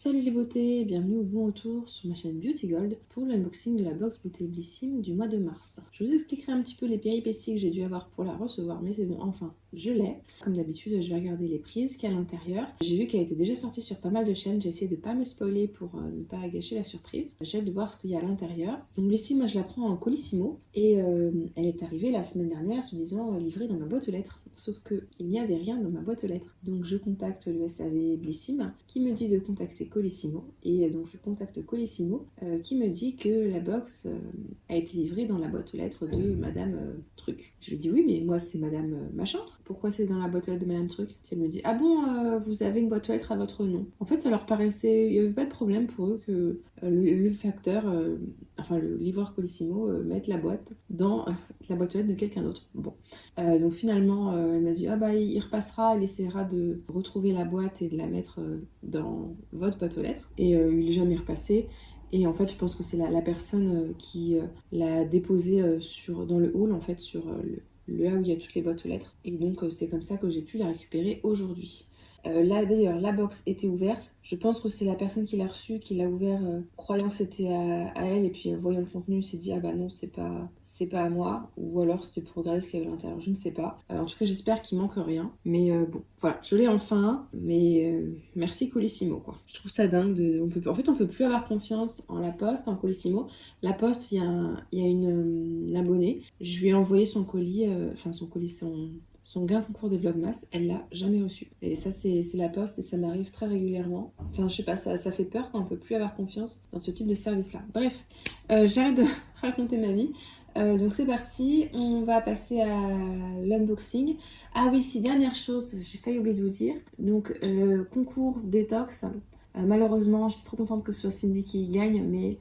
Salut les beautés, bienvenue au bon retour sur ma chaîne Beauty Gold pour l'unboxing de la box Beauté Blissim du mois de mars. Je vous expliquerai un petit peu les péripéties que j'ai dû avoir pour la recevoir, mais c'est bon, enfin, je l'ai. Comme d'habitude, je vais regarder les prises qu'il y a à l'intérieur. J'ai vu qu'elle était déjà sortie sur pas mal de chaînes, j'ai essayé de pas me spoiler pour ne pas gâcher la surprise. J'ai hâte de voir ce qu'il y a à l'intérieur. Donc ici, moi je la prends en colissimo et elle est arrivée la semaine dernière, se disant livrée dans ma boîte aux lettres. Sauf qu'il n'y avait rien dans ma boîte aux lettres. Donc je contacte le SAV Blissim qui me dit de contacter Colissimo. Et donc je contacte Colissimo qui me dit que la box a été livrée dans la boîte aux lettres de Madame Truc. Je lui dis oui, mais moi c'est Madame Machin. Pourquoi c'est dans la boîte aux lettres de Madame Truc? Puis elle me dit ah bon, vous avez une boîte aux lettres à votre nom. En fait, ça leur paraissait, il n'y avait pas de problème pour eux que le facteur, enfin le livreur Colissimo, mette la boîte dans la boîte aux lettres de quelqu'un d'autre. Bon, donc finalement, elle m'a dit ah bah il repassera, il essaiera de retrouver la boîte et de la mettre dans votre boîte aux lettres. Et il n'est jamais repassé. Et en fait, je pense que c'est la personne qui l'a déposée dans le hall, en fait, sur le là où il y a toutes les boîtes aux lettres. Et donc, c'est comme ça que j'ai pu la récupérer aujourd'hui. Là d'ailleurs la box était ouverte, je pense que c'est la personne qui l'a reçue qui l'a ouvert croyant que c'était à elle et puis voyant le contenu s'est dit ah bah non c'est pas à moi, ou alors c'était pour regarder ce qu'il y avait à l'intérieur, je ne sais pas. En tout cas j'espère qu'il manque rien, mais bon voilà, je l'ai enfin, mais merci Colissimo quoi. Je trouve ça dingue en fait on peut plus avoir confiance en la poste, en Colissimo. La poste, il y a une abonnée, je lui ai envoyé son colis, son gain concours des Vlogmas, elle l'a jamais reçu. Et ça, c'est la poste et ça m'arrive très régulièrement. Enfin, je sais pas, ça fait peur quand on peut plus avoir confiance dans ce type de service-là. Bref, j'arrête de raconter ma vie. Donc c'est parti, on va passer à l'unboxing. Ah oui, si, dernière chose, j'ai failli oublier de vous dire. Donc le concours détox, malheureusement, j'étais trop contente que ce soit Cindy qui gagne, mais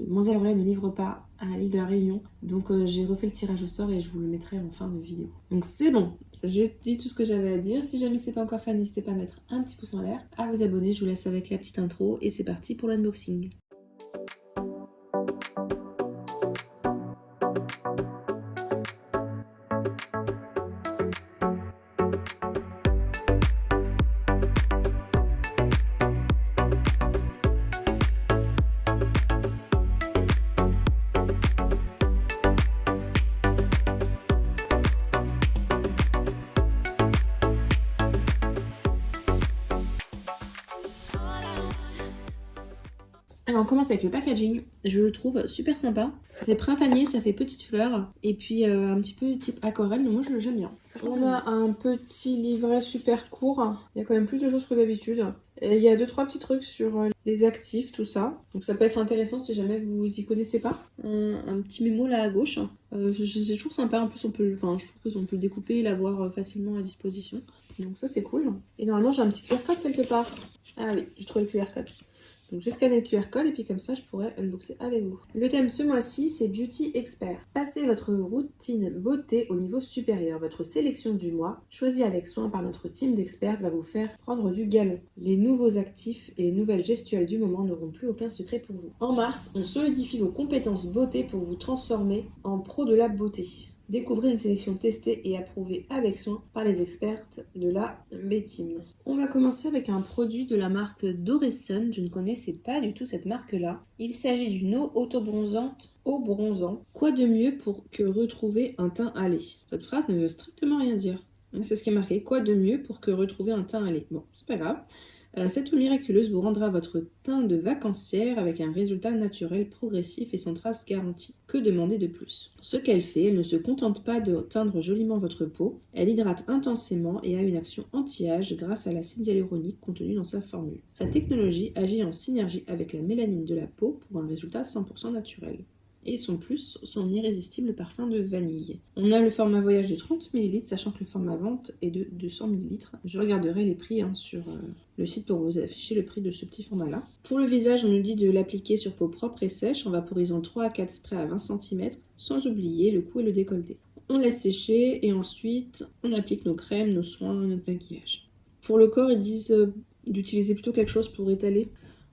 Mondial Relais ne livre pas à l'île de la Réunion. Donc j'ai refait le tirage au sort et je vous le mettrai en fin de vidéo. Donc c'est bon, j'ai dit tout ce que j'avais à dire. Si jamais c'est pas encore fait, n'hésitez pas à mettre un petit pouce en l'air, à vous abonner. Je vous laisse avec la petite intro et c'est parti pour l'unboxing. Alors on commence avec le packaging, je le trouve super sympa. Ça fait printanier, ça fait petite fleur et puis un petit peu type aquarelle, mais moi j'aime bien. On a un petit livret super court, il y a quand même plus de choses que d'habitude. Il y a 2-3 petits trucs sur les actifs, tout ça. Donc ça peut être intéressant si jamais vous y connaissez pas. Un petit mémo là à gauche. C'est toujours sympa, en plus je trouve qu'on peut le découper et l'avoir facilement à disposition. Donc ça c'est cool. Et normalement j'ai un petit QR code quelque part. Ah oui, j'ai trouvé le QR code. Donc j'ai scanné le QR code et puis comme ça je pourrais unboxer avec vous. Le thème ce mois-ci c'est Beauty Expert. Passez votre routine beauté au niveau supérieur. Votre sélection du mois, choisie avec soin par notre team d'experts, va vous faire prendre du galon. Les nouveaux actifs et les nouvelles gestuelles du moment n'auront plus aucun secret pour vous. En mars, on solidifie vos compétences beauté pour vous transformer en pro de la beauté. Découvrez une sélection testée et approuvée avec soin par les expertes de la B-Team. On va commencer avec un produit de la marque Doresun. Je ne connaissais pas du tout cette marque-là. Il s'agit d'une eau auto-bronzante au bronzant. Quoi de mieux pour que retrouver un teint hâlé? Cette phrase ne veut strictement rien dire. C'est ce qui est marqué. Quoi de mieux pour que retrouver un teint hâlé? Bon, c'est pas grave. Cette eau miraculeuse vous rendra votre teint de vacancière avec un résultat naturel, progressif et sans trace garantie. Que demander de plus? Ce qu'elle fait, elle ne se contente pas de teindre joliment votre peau, elle hydrate intensément et a une action anti-âge grâce à l'acide hyaluronique contenu dans sa formule. Sa technologie agit en synergie avec la mélanine de la peau pour un résultat 100% naturel. Et son irrésistible parfum de vanille. On a le format voyage de 30 ml, sachant que le format vente est de 200 ml. Je regarderai les prix sur le site pour vous afficher le prix de ce petit format-là. Pour le visage, on nous dit de l'appliquer sur peau propre et sèche en vaporisant 3 à 4 sprays à 20 cm, sans oublier le cou et le décolleté. On laisse sécher et ensuite on applique nos crèmes, nos soins, notre maquillage. Pour le corps, ils disent d'utiliser plutôt quelque chose pour étaler.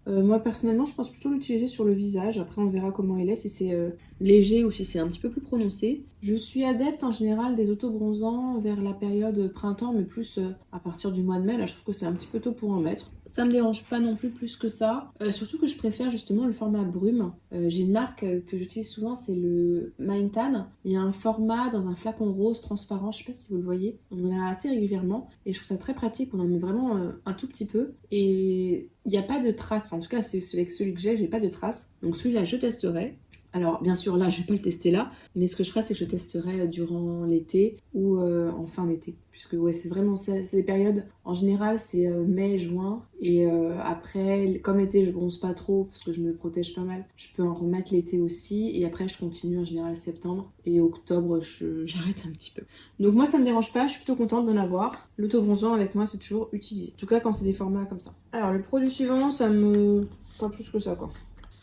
Moi personnellement je pense plutôt l'utiliser sur le visage, après on verra comment il est, si c'est léger ou si c'est un petit peu plus prononcé. Je suis adepte en général des autobronzants vers la période printemps, mais plus à partir du mois de mai, là je trouve que c'est un petit peu tôt pour en mettre. Ça me dérange pas non plus que ça, surtout que je préfère justement le format brume. J'ai une marque que j'utilise souvent, c'est le Mind Tan. Il y a un format dans un flacon rose transparent, je sais pas si vous le voyez, on en a assez régulièrement et je trouve ça très pratique, on en met vraiment un tout petit peu et il n'y a pas de traces, enfin, en tout cas avec celui que j'ai pas de traces, donc celui-là je testerai. Alors bien sûr là je vais pas le tester là, mais ce que je ferai c'est que je testerai durant l'été ou en fin d'été, puisque ouais c'est vraiment ça, c'est les périodes, en général c'est mai, juin, et après comme l'été je bronze pas trop parce que je me protège pas mal, je peux en remettre l'été aussi, et après je continue en général septembre, et octobre j'arrête un petit peu. Donc moi ça me dérange pas, je suis plutôt contente d'en avoir. L'autobronzant avec moi c'est toujours utilisé, en tout cas quand c'est des formats comme ça. Alors le produit suivant, ça me... pas plus que ça quoi.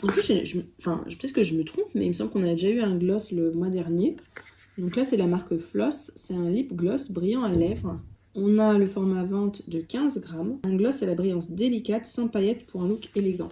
En plus, peut-être que je me trompe, mais il me semble qu'on a déjà eu un gloss le mois dernier. Donc là, c'est la marque Floss. C'est un lip gloss brillant à lèvres. On a le format vente de 15 grammes. Un gloss à la brillance délicate, sans paillettes pour un look élégant.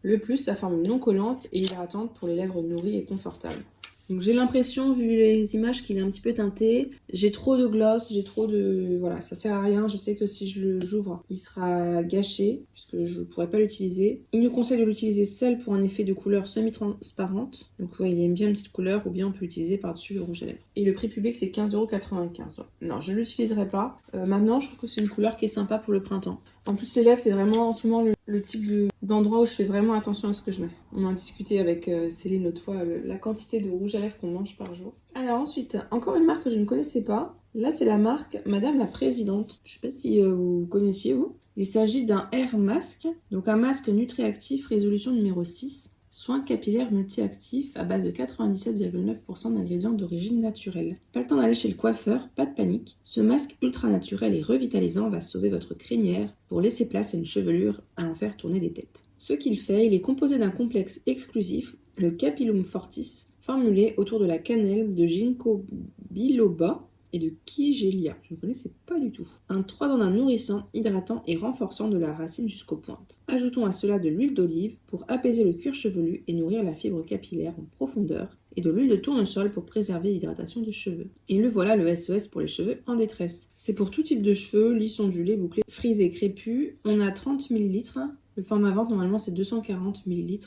Le plus, sa forme non collante et hydratante pour les lèvres nourries et confortables. Donc j'ai l'impression, vu les images, qu'il est un petit peu teinté. J'ai trop de gloss, j'ai trop de... Voilà, ça sert à rien. Je sais que si je j'ouvre, il sera gâché, puisque je ne pourrai pas l'utiliser. Il nous conseille de l'utiliser seul pour un effet de couleur semi-transparente. Donc ouais, il aime bien une petite couleur, ou bien on peut l'utiliser par-dessus le rouge à lèvres. Et le prix public, c'est 15,95 €. Non, je ne l'utiliserai pas. Maintenant, je trouve que c'est une couleur qui est sympa pour le printemps. En plus, les lèvres, c'est vraiment en ce moment le type d'endroit où je fais vraiment attention à ce que je mets. On en a discuté avec Céline l'autre fois, la quantité de rouge à lèvres qu'on mange par jour. Alors ensuite, encore une marque que je ne connaissais pas. Là, c'est la marque Madame la Présidente. Je ne sais pas si vous connaissiez, vous. Il s'agit d'un Air Mask, donc un masque nutriactif résolution numéro 6. Soins capillaires multi-actifs à base de 97,9% d'ingrédients d'origine naturelle. Pas le temps d'aller chez le coiffeur, pas de panique. Ce masque ultra naturel et revitalisant va sauver votre crinière pour laisser place à une chevelure à en faire tourner des têtes. Ce qu'il fait, il est composé d'un complexe exclusif, le Capillum Fortis, formulé autour de la cannelle de ginkgo biloba et de Kigelia. Je ne connaissais pas du tout. Un 3 en 1 nourrissant, hydratant et renforçant de la racine jusqu'aux pointes. Ajoutons à cela de l'huile d'olive pour apaiser le cuir chevelu et nourrir la fibre capillaire en profondeur, et de l'huile de tournesol pour préserver l'hydratation des cheveux. Et le voilà, le SOS pour les cheveux en détresse. C'est pour tout type de cheveux, lisses, ondulés, bouclés, frisés, crépus. On a 30 ml. Le format vente, normalement, c'est 240 ml.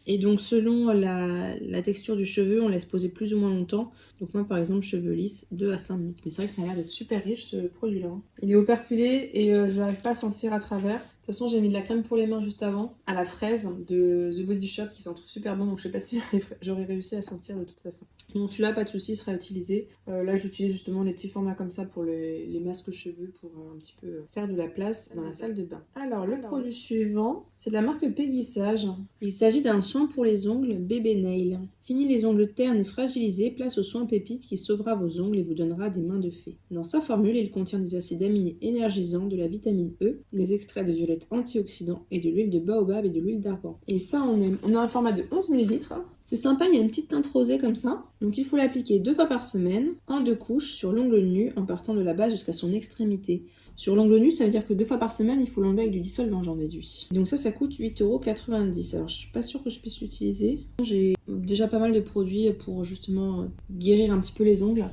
Et donc, selon la texture du cheveu, on laisse poser plus ou moins longtemps. Donc moi, par exemple, cheveux lisses, 2 à 5 minutes. Mais c'est vrai que ça a l'air d'être super riche, ce produit-là. Il est operculé et je n'arrive pas à sentir à travers. De toute façon, j'ai mis de la crème pour les mains juste avant, à la fraise de The Body Shop, qui s'en trouve super bon. Donc je sais pas si j'aurais réussi à sentir de toute façon. Donc celui-là, pas de soucis, sera utilisé. Là, j'utilise justement les petits formats comme ça pour les masques cheveux, pour un petit peu faire de la place dans la salle de bain. Alors, le produit suivant, c'est de la marque Peggy Sage. Il s'agit d'un soin pour les ongles Bébé Nail. Fini les ongles ternes et fragilisés, place au soin pépite qui sauvera vos ongles et vous donnera des mains de fée. Dans sa formule, il contient des acides aminés énergisants, de la vitamine E, des extraits de violette antioxydants et de l'huile de baobab et de l'huile d'argan. Et ça, on aime. On a un format de 11 ml. C'est sympa, il y a une petite teinte rosée comme ça. Donc il faut l'appliquer 2 fois par semaine, en 2 couches, sur l'ongle nu, en partant de la base jusqu'à son extrémité. Sur l'ongle nu, ça veut dire que 2 fois par semaine, il faut l'enlever avec du dissolvant, j'en déduis. Donc ça coûte 8,90 €. Alors je suis pas sûre que je puisse l'utiliser. J'ai déjà pas mal de produits pour justement guérir un petit peu les ongles.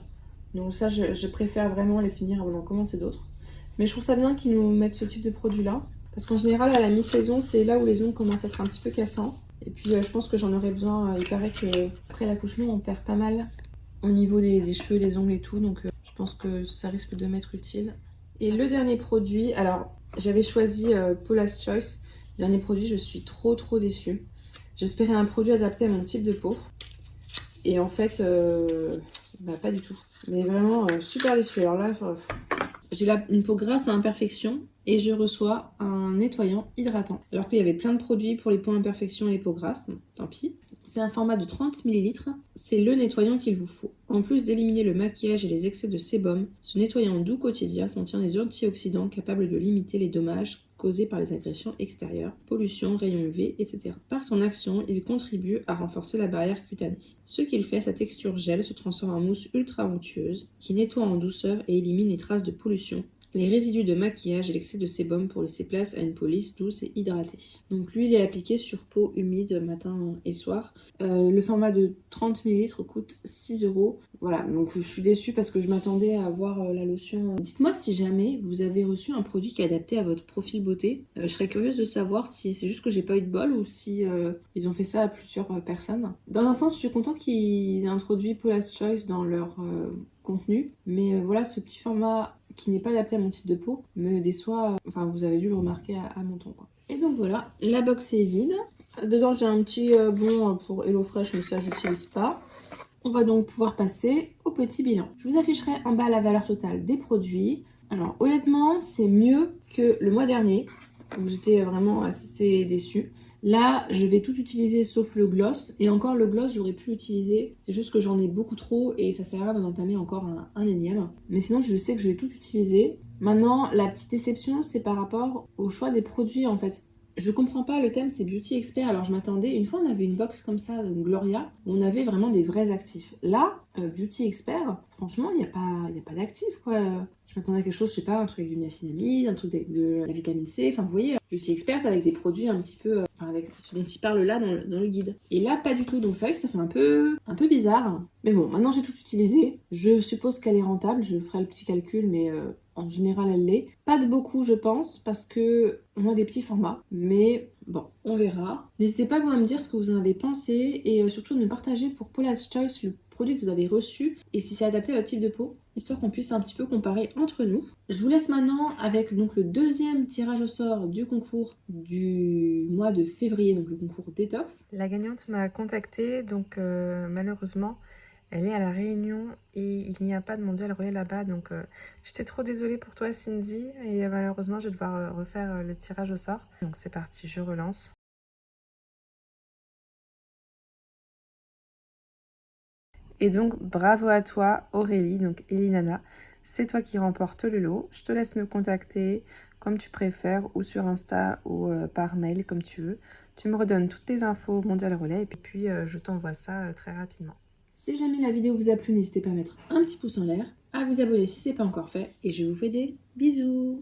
Donc ça, je préfère vraiment les finir avant d'en commencer d'autres. Mais je trouve ça bien qu'ils nous mettent ce type de produit-là. Parce qu'en général, à la mi-saison, c'est là où les ongles commencent à être un petit peu cassants. Et puis je pense que j'en aurais besoin. Il paraît qu'après l'accouchement, on perd pas mal au niveau des cheveux, des ongles et tout. Donc je pense que ça risque de m'être utile. Et le dernier produit, alors j'avais choisi Paula's Choice. Le dernier produit, je suis trop déçue. J'espérais un produit adapté à mon type de peau. Et en fait, pas du tout. Mais vraiment super déçue. Alors là, j'ai une peau grasse à imperfection et je reçois un nettoyant hydratant. Alors qu'il y avait plein de produits pour les peaux à imperfection et les peaux grasses, tant pis. C'est un format de 30 ml, c'est le nettoyant qu'il vous faut. En plus d'éliminer le maquillage et les excès de sébum, ce nettoyant doux quotidien contient des antioxydants capables de limiter les dommages causés par les agressions extérieures, pollution, rayons UV, etc. Par son action, il contribue à renforcer la barrière cutanée. Ce qu'il fait, sa texture gel se transforme en mousse ultra onctueuse qui nettoie en douceur et élimine les traces de pollution, les résidus de maquillage et l'excès de sébum pour laisser place à une police douce et hydratée. Donc l'huile est appliquée sur peau humide matin et soir. Le format de 30 ml coûte 6 €. Voilà, donc je suis déçue parce que je m'attendais à avoir la lotion. Dites-moi si jamais vous avez reçu un produit qui est adapté à votre profil beauté. Je serais curieuse de savoir si c'est juste que j'ai pas eu de bol ou si ils ont fait ça à plusieurs personnes. Dans un sens, je suis contente qu'ils aient introduit Paula's Choice dans leur contenu, mais voilà, ce petit format qui n'est pas adapté à mon type de peau me déçoit. Enfin, vous avez dû le remarquer à mon ton, quoi. Et donc voilà, la box est vide. Dedans, j'ai un petit bon pour HelloFresh, mais ça, j'utilise pas. On va donc pouvoir passer au petit bilan. Je vous afficherai en bas la valeur totale des produits. Alors honnêtement, c'est mieux que le mois dernier. Donc j'étais vraiment assez déçue. Là, je vais tout utiliser sauf le gloss. Et encore, le gloss, j'aurais pu l'utiliser. C'est juste que j'en ai beaucoup trop et ça sert à rien d'en entamer encore un énième. Mais sinon, je sais que je vais tout utiliser. Maintenant, la petite déception, c'est par rapport au choix des produits en fait. Je comprends pas, le thème c'est Beauty Expert, alors je m'attendais, une fois on avait une box comme ça, donc Gloria, où on avait vraiment des vrais actifs. Là, Beauty Expert, franchement, il n'y a pas d'actifs quoi. Je m'attendais à quelque chose, je sais pas, un truc avec du niacinamide, un truc avec de la vitamine C, enfin vous voyez, Beauty Expert avec des produits un petit peu, enfin avec ce dont il parle là dans le guide. Et là, pas du tout, donc c'est vrai que ça fait un peu bizarre. Mais bon, maintenant j'ai tout utilisé, je suppose qu'elle est rentable, je ferai le petit calcul, mais en général, elle l'est. Pas de beaucoup, je pense, parce que on a des petits formats. Mais bon, on verra. N'hésitez pas vous à me dire ce que vous en avez pensé et surtout de me partager pour Paula's Choice le produit que vous avez reçu et si c'est adapté à votre type de peau, histoire qu'on puisse un petit peu comparer entre nous. Je vous laisse maintenant avec donc le deuxième tirage au sort du concours du mois de février, donc le concours Détox. La gagnante m'a contactée, donc malheureusement, elle est à La Réunion et il n'y a pas de mondial relais là-bas. Donc j'étais trop désolée pour toi, Cindy, et malheureusement, je vais devoir refaire le tirage au sort. Donc c'est parti, je relance. Et donc bravo à toi, Aurélie, donc Elinana. C'est toi qui remporte le lot. Je te laisse me contacter comme tu préfères, ou sur Insta ou par mail, comme tu veux. Tu me redonnes toutes tes infos mondial relais et puis je t'envoie ça très rapidement. Si jamais la vidéo vous a plu, n'hésitez pas à mettre un petit pouce en l'air, à vous abonner si ce n'est pas encore fait, et je vous fais des bisous.